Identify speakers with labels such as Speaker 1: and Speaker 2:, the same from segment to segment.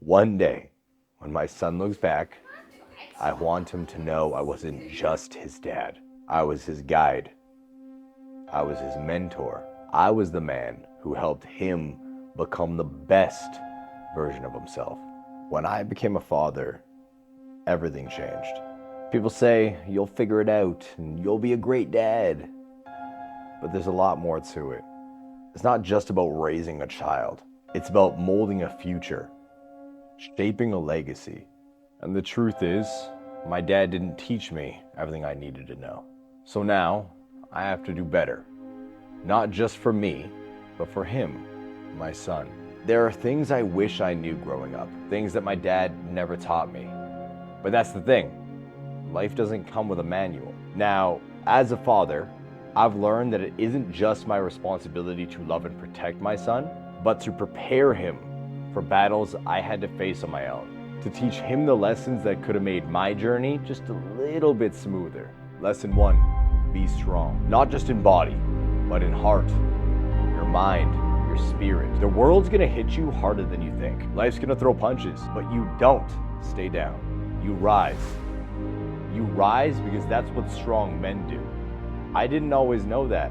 Speaker 1: One day, when my son looks back, I want him to know I wasn't just his dad. I was his guide. I was his mentor. I was the man who helped him become the best version of himself. When I became a father, everything changed. People say you'll figure it out and you'll be a great dad. But there's a lot more to it. It's not just about raising a child. It's about molding a future, shaping a legacy. And the truth is, my dad didn't teach me everything I needed to know. So now, I have to do better. Not just for me, but for him, my son. There are things I wish I knew growing up, things that my dad never taught me. But that's the thing, life doesn't come with a manual. Now, as a father, I've learned that it isn't just my responsibility to love and protect my son, but to prepare him for battles I had to face on my own, to teach him the lessons that could have made my journey just a little bit smoother. Lesson 1, be strong, not just in body, but in heart, your mind, your spirit. The world's gonna hit you harder than you think. Life's gonna throw punches, but you don't stay down. You rise. You rise because that's what strong men do. I didn't always know that,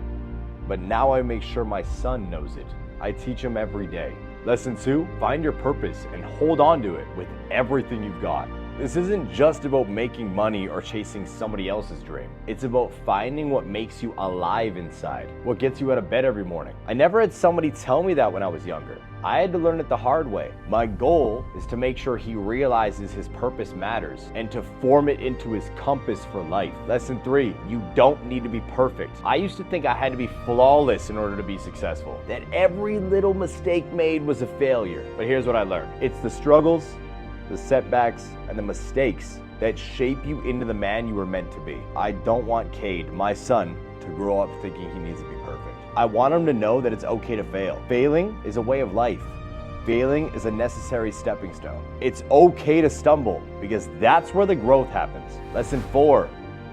Speaker 1: but now I make sure my son knows it. I teach him every day. Lesson 2, find your purpose and hold on to it with everything you've got. This isn't just about making money or chasing somebody else's dream. It's about finding what makes you alive inside, what gets you out of bed every morning. I never had somebody tell me that when I was younger. I had to learn it the hard way. My goal is to make sure he realizes his purpose matters and to form it into his compass for life. Lesson 3, you don't need to be perfect. I used to think I had to be flawless in order to be successful, that every little mistake made was a failure. But here's what I learned. It's the struggles, the setbacks, and the mistakes that shape you into the man you were meant to be. I don't want Cade, my son, to grow up thinking he needs to be perfect. I want him to know that it's okay to fail. Failing is a way of life. Failing is a necessary stepping stone. It's okay to stumble because that's where the growth happens. Lesson 4,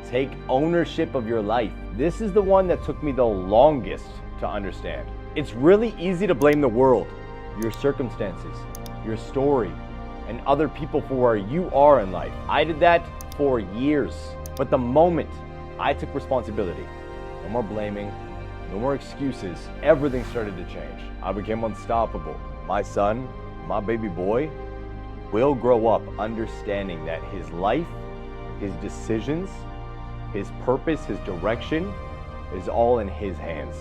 Speaker 1: take ownership of your life. This is the one that took me the longest to understand. It's really easy to blame the world, your circumstances, your story, and other people for where you are in life. I did that for years. But the moment I took responsibility, no more blaming, no more excuses, everything started to change. I became unstoppable. My son, my baby boy, will grow up understanding that his life, his decisions, his purpose, his direction is all in his hands.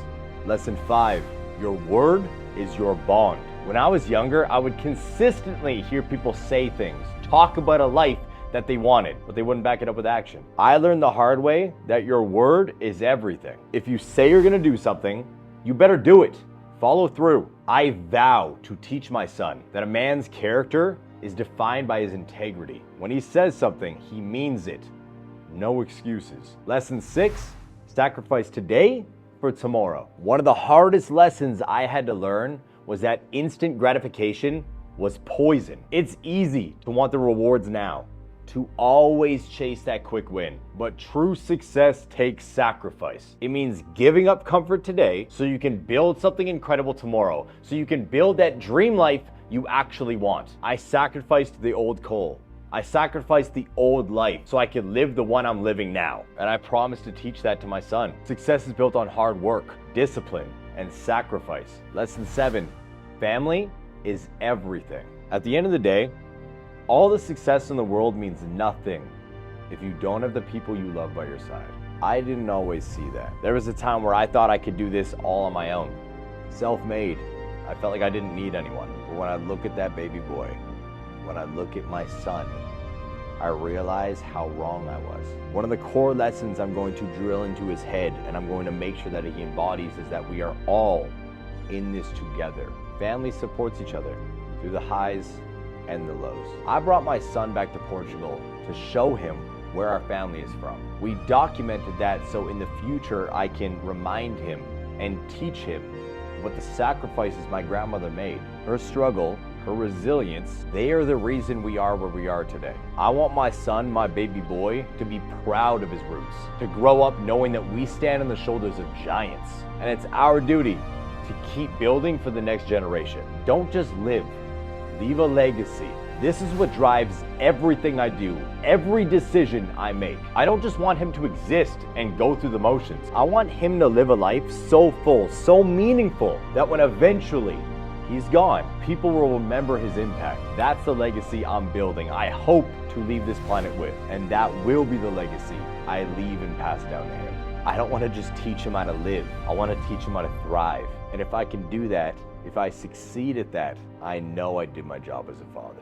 Speaker 1: Lesson 5, your word is your bond. When I was younger, I would consistently hear people say things, talk about a life that they wanted, but they wouldn't back it up with action. I learned the hard way that your word is everything. If you say you're gonna do something, you better do it. Follow through. I vow to teach my son that a man's character is defined by his integrity. When he says something, he means it. No excuses. Lesson 6, sacrifice today for tomorrow. One of the hardest lessons I had to learn was that instant gratification was poison. It's easy to want the rewards now, to always chase that quick win. But true success takes sacrifice. It means giving up comfort today so you can build something incredible tomorrow, so you can build that dream life you actually want. I sacrificed the old Cole. I sacrificed the old life so I could live the one I'm living now. And I promise to teach that to my son. Success is built on hard work, discipline, and sacrifice. Lesson 7, family is everything. At the end of the day, all the success in the world means nothing if you don't have the people you love by your side. I didn't always see that. There was a time where I thought I could do this all on my own. Self-made. I felt like I didn't need anyone. But when I look at that baby boy, when I look at my son, I realize how wrong I was. One of the core lessons I'm going to drill into his head and I'm going to make sure that he embodies is that we are all in this together. Family supports each other through the highs and the lows. I brought my son back to Portugal to show him where our family is from. We documented that so in the future I can remind him and teach him what the sacrifices my grandmother made. Her struggle, her resilience, they are the reason we are where we are today. I want my son, my baby boy, to be proud of his roots, to grow up knowing that we stand on the shoulders of giants. And it's our duty to keep building for the next generation. Don't just live, leave a legacy. This is what drives everything I do, every decision I make. I don't just want him to exist and go through the motions. I want him to live a life so full, so meaningful, that when eventually he's gone, people will remember his impact. That's the legacy I'm building. I hope to leave this planet with, and that will be the legacy I leave and pass down to him. I don't want to just teach him how to live. I want to teach him how to thrive. And if I can do that, if I succeed at that, I know I did my job as a father.